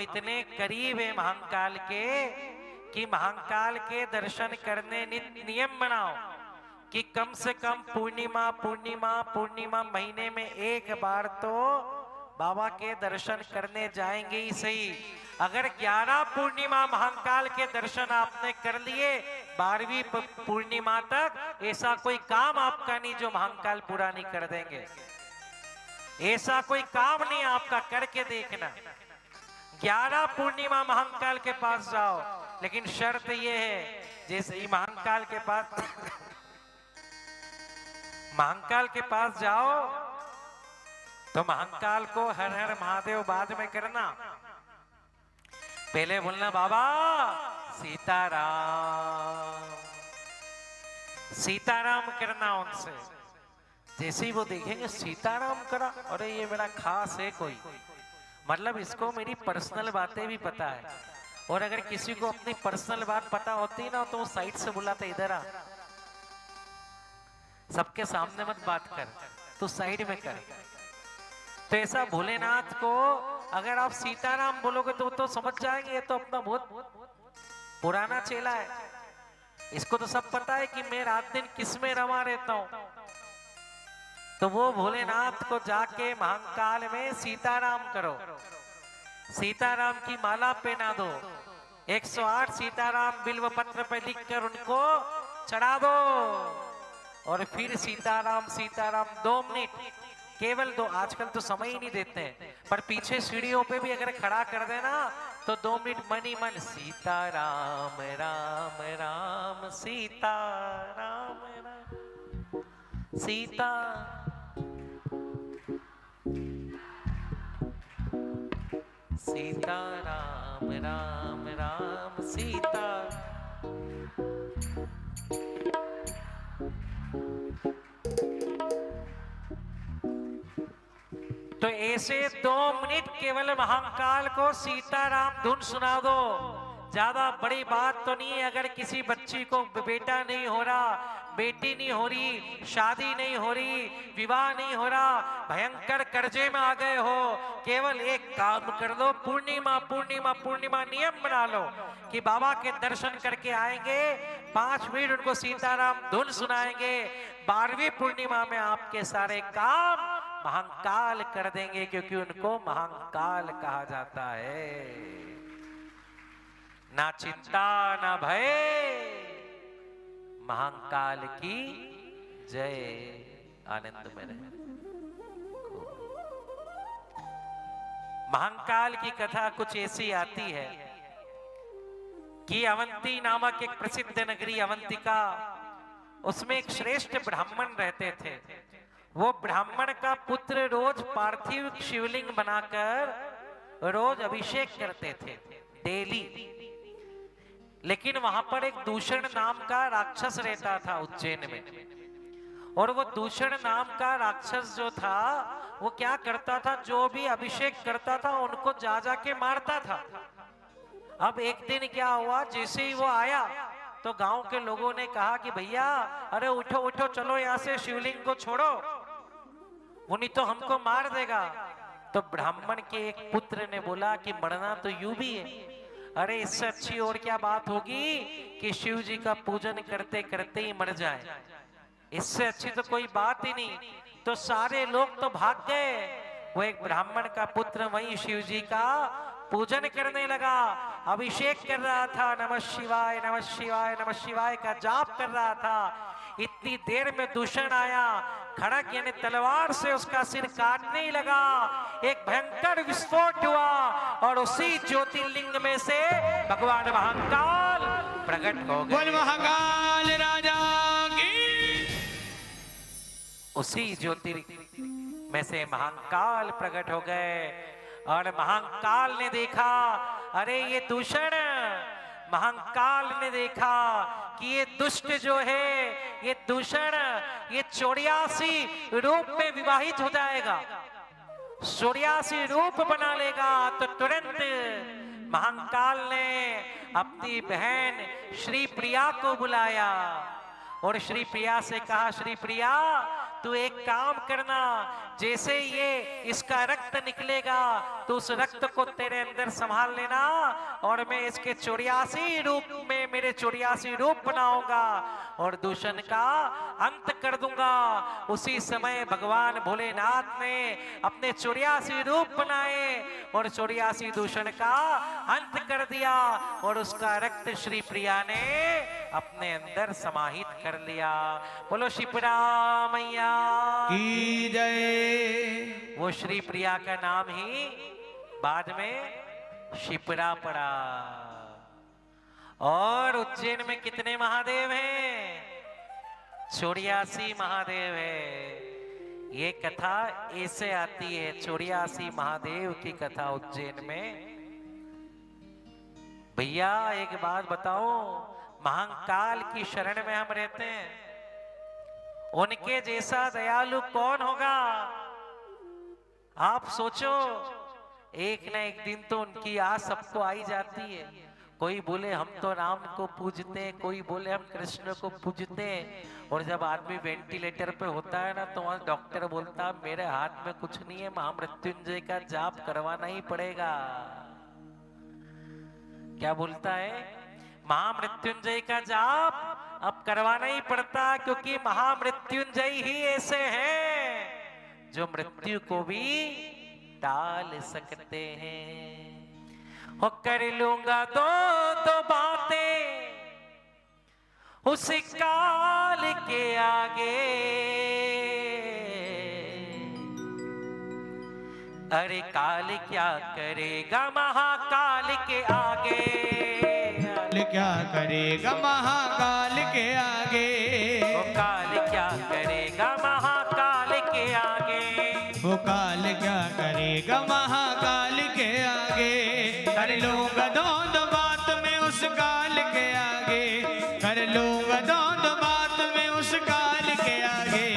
इतने करीब है महाकाल के कि महाकाल के दर्शन करने नियम बनाओ कि कम से कम पूर्णिमा पूर्णिमा पूर्णिमा महीने में एक बार तो बाबा के दर्शन करने जाएंगे ही सही। अगर 11 पूर्णिमा महाकाल के दर्शन आपने कर लिए 12वीं पूर्णिमा तक ऐसा कोई काम आपका नहीं जो महाकाल पूरा नहीं कर देंगे। ऐसा कोई काम नहीं आपका, करके देखना। 11 पूर्णिमा महाकाल के पास जाओ, लेकिन शर्त यह है जैसे ही महाकाल के पास जाओ तो महाकाल को हर हर महादेव बाद में करना, पहले बोलना बाबा सीताराम सीताराम करना उनसे। जैसे ही वो देखेंगे सीताराम करा, अरे ये मेरा खास है कोई, मतलब इसको मेरी पर्सनल बातें भी पता है। और अगर किसी को अपनी पर्सनल बात पता होती ना तो वो साइड से बुलाता, इधर आ, सबके सामने मत बात कर, तो साइड में कर। तो ऐसा भोलेनाथ को अगर आप सीताराम बोलोगे तो समझ जाएंगे ये तो अपना बहुत पुराना चेला है, इसको तो सब पता है कि मैं रात दिन किस में रमा रहता हूं। तो वो भोलेनाथ को जाके महाकाल में सीताराम करो, सीताराम की माला पहना दो, 108 सीताराम बिल्व पत्र पे लिखकर उनको चढ़ा दो, और फिर सीताराम सीताराम 2 मिनट, केवल 2, आजकल तो समय ही नहीं देते हैं, पर पीछे सीढ़ियों पे भी अगर खड़ा कर देना तो 2 मिनट मन ही मन सीताराम राम राम सीताराम राम सीता सीता राम राम राम सीता। तो ऐसे 2 मिनट केवल महाकाल को सीताराम धुन सुना दो, ज्यादा बड़ी बात तो नहीं है। अगर किसी बच्ची को बेटा नहीं हो रहा, बेटी नहीं हो रही, शादी नहीं हो रही, विवाह नहीं हो रहा, भयंकर कर्जे में आ गए हो, केवल एक काम कर लो, पूर्णिमा पूर्णिमा पूर्णिमा नियम बना लो कि बाबा के दर्शन करके आएंगे, 5 मिनट उनको सीताराम धुन सुनाएंगे, 12वीं पूर्णिमा में आपके सारे काम महाकाल कर देंगे, क्योंकि उनको महाकाल कहा जाता है। ना चिंता ना भय, महाकाल की जय। आनंद में रहे। महाकाल की कथा कुछ ऐसी आती है कि अवंती नामक एक प्रसिद्ध नगरी अवंतिका, उसमें एक श्रेष्ठ ब्राह्मण रहते थे। वो ब्राह्मण का पुत्र रोज पार्थिव शिवलिंग बनाकर रोज अभिषेक करते थे, डेली। लेकिन वहां पर एक दूषण नाम का राक्षस रहता था उज्जैन में, और वो दूषण नाम का राक्षस जो था वो क्या करता था, जो भी अभिषेक करता था उनको जा जाके मारता था। अब एक दिन क्या हुआ, जैसे ही वो आया तो गांव के लोगों ने कहा कि भैया अरे उठो उठो, चलो यहाँ से शिवलिंग को छोड़ो, वो नहीं तो हमको मार देगा। तो ब्राह्मण के एक पुत्र ने बोला कि मरना तो यूं भी है, अरे इससे अच्छी और क्या बात होगी कि शिव जी का पूजन करते करते ही मर जाए, इससे अच्छी तो कोई बात ही नहीं। तो सारे लोग तो भाग गए, वो एक ब्राह्मण का पुत्र वहीं शिव जी का पूजन करने लगा, अभिषेक कर रहा था, नमः शिवाय नमः शिवाय नमः शिवाय का जाप कर रहा था। इतनी देर में दूषण आया, खड़क यानी तलवार से उसका सिर काटने ही लगा, एक भयंकर विस्फोट हुआ और उसी ज्योतिर्लिंग में से भगवान महाकाल प्रकट हो गए। बोल महाकाल राजा की। उसी ज्योतिर्लिंग में से महाकाल प्रकट हो गए, और महाकाल ने देखा अरे ये दूषण, महाकाल ने देखा कि ये दुष्ट जो है, ये दूषण, ये 84 रूप में विवाहित हो जाएगा, 84 रूप बना लेगा। तो तुरंत महाकाल ने अपनी बहन श्री प्रिया को बुलाया और श्री प्रिया से कहा, श्री प्रिया तू एक काम करना, जैसे ये इसका रक्त निकलेगा तो उस रक्त को तेरे अंदर संभाल लेना और मैं इसके 84 रूप में मेरे 84 रूप बनाऊंगा और दूषण का अंत कर दूंगा। उसी समय भगवान भोलेनाथ ने अपने 84 रूप बनाए और 84 दूषण का अंत कर दिया और उसका रक्त श्री प्रिया ने अपने अंदर समाहित कर लिया। बोलो शिप्रा मैया की जय। वो श्री प्रिया का नाम ही बाद में शिप्रा पड़ा। और उज्जैन में कितने महादेव हैं? 84 महादेव है। ये कथा ऐसे आती है, 84 महादेव की कथा उज्जैन में। भैया एक बात बताओ, महाकाल की शरण में हम रहते हैं, उनके जैसा दयालु कौन होगा? आप सोचो, एक ना एक दिन तो उनकी आस सबको आई जाती है। कोई बोले हम तो राम को पूजते हैं, कोई बोले हम कृष्ण को पूजते हैं। और जब आदमी वेंटिलेटर पे होता है ना तो वहां डॉक्टर बोलता मेरे हाथ में कुछ नहीं है, महामृत्युंजय का जाप करवाना ही पड़ेगा। क्या बोलता है? महामृत्युंजय का जाप अब करवाना ही पड़ता, क्योंकि महामृत्युंजय ही ऐसे हैं जो मृत्यु को भी टाल सकते हैं। हो कर लूंगा दो बातें उस काल के आगे, अरे काल क्या करेगा महाकाल के आगे। क्या करेगा महाकाल के आगे। वो काल क्या करेगा महाकाल के आगे। वो काल क्या करेगा महाकाल के आगे। कर लूंगा दो बात में उस काल के आगे। कर लूंगा दो बात में उस काल के आगे।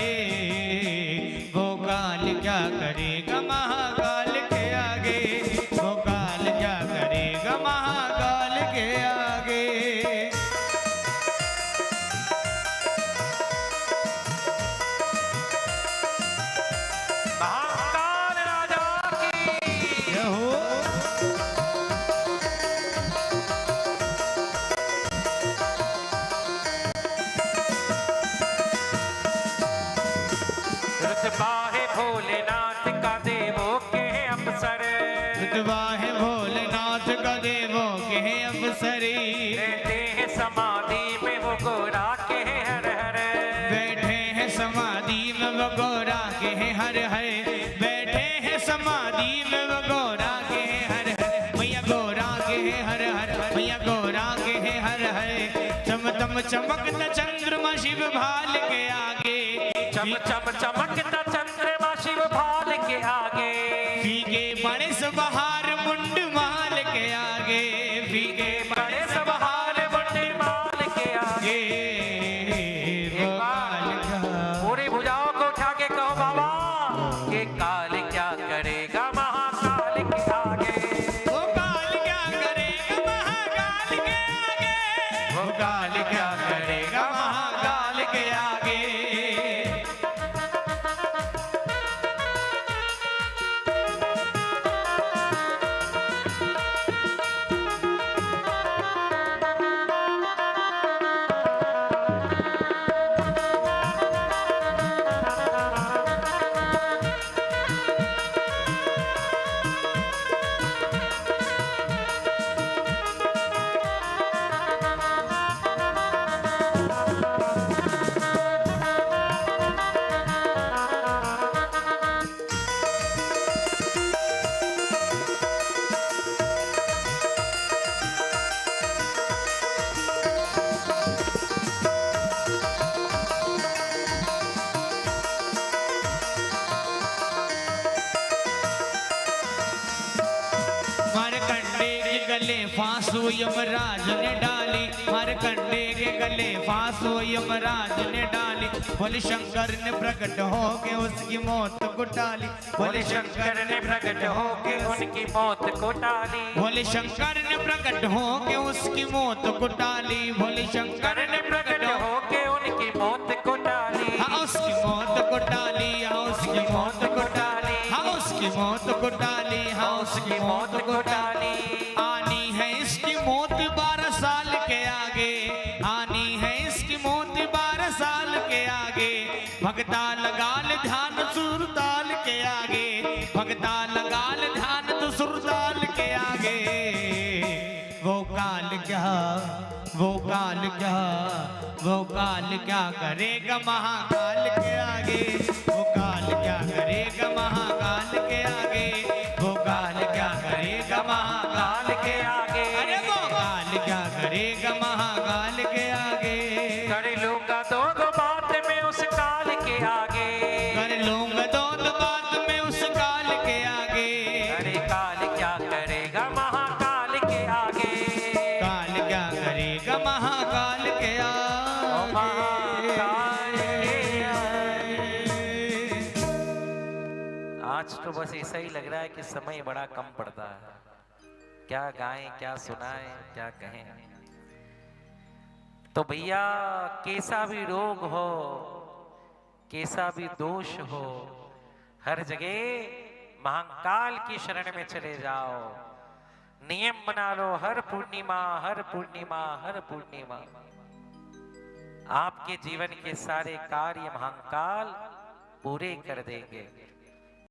वो काल क्या करेगा महाकाल के आगे। वो काल क्या करेगा महाकाल के आगे। महाकाल राजा की जय हो। रुतबा है भोलेनाथ का देवों के अवसर। रुतबा है भोलेनाथ का देवों के अवसरी। रहते हैं समाधि में वो गोरा के हर हर। बैठे हैं समाधि में वो गोरा के हर हर। बैठे हैं समाधि में वो गोरा के हर हर। भैया गोरा के हर हर। भैया गोरा के हर हर। चम चम चमकता चंद्रमा शिव भाल के आगे। चम चम चमकता चंद्रमा शिव भाल के आगे। फीके बड़े सबहार मुंड माल के आगे। फीके बड़े सबहार बड़े माल के आगे। वो काल क्या पूरी भुजाओं को उठा के कहो बाबा, ये काल क्या करेगा महाकाल के आगे। वो काल क्या करेगा महाकाल के आगे। वो काल क्या करेगा महाकाल के आगे। मारकंडे के गले फांसू यमराज ने डाली। मारकंडे के गले फांसू यमराज ने डाली। भोले शंकर ने प्रकट होके उसकी मौत को टाली। भोले शंकर ने प्रकट होके उनकी मौत को टाली। भोले शंकर ने प्रकट होके उसकी मौत को टाली। भोले शंकर ने प्रकट होके उनकी मौत को टाली। हाँ, उसकी मौत को टाली, हाँ उसकी मौत को टाली, हाँ उसकी मौत को टाली, हाँ उसकी मौत को टाली। आनी है इसकी मौत 12 साल के आगे, आनी है इसकी मौत 12 साल के आगे। भगता लगा ले ध्यान सुरताल के आगे, भगता लगा ले ध्यान तो सुरताल के आगे। वो काल क्या, वो काल क्या, वो काल क्या करेगा महाकाल के आगे, वो काल क्या करेगा महाकाल के आगे, वो काल क्या करेगा महाकाल के आगे। अरे वो काल क्या करेगा महाकाल के आगे। कर लूंगा दो दो बात में उस काल के आगे, कर लूंगा दो दो बात में उस काल के आगे। अरे काल क्या करेगा महाकाल के आगे, काल क्या करेगा महाकाल के आगे। महाकाल के आगे। आज तो बस ऐसा ही लग रहा है कि समय बड़ा कम पड़ता है, क्या गाएं क्या सुनाएं क्या कहें। तो भैया कैसा भी रोग हो, कैसा भी दोष हो, हर जगह महाकाल की शरण में चले जाओ। नियम बना लो, हर पूर्णिमा हर पूर्णिमा हर पूर्णिमा आपके जीवन के सारे कार्य महाकाल पूरे कर देंगे।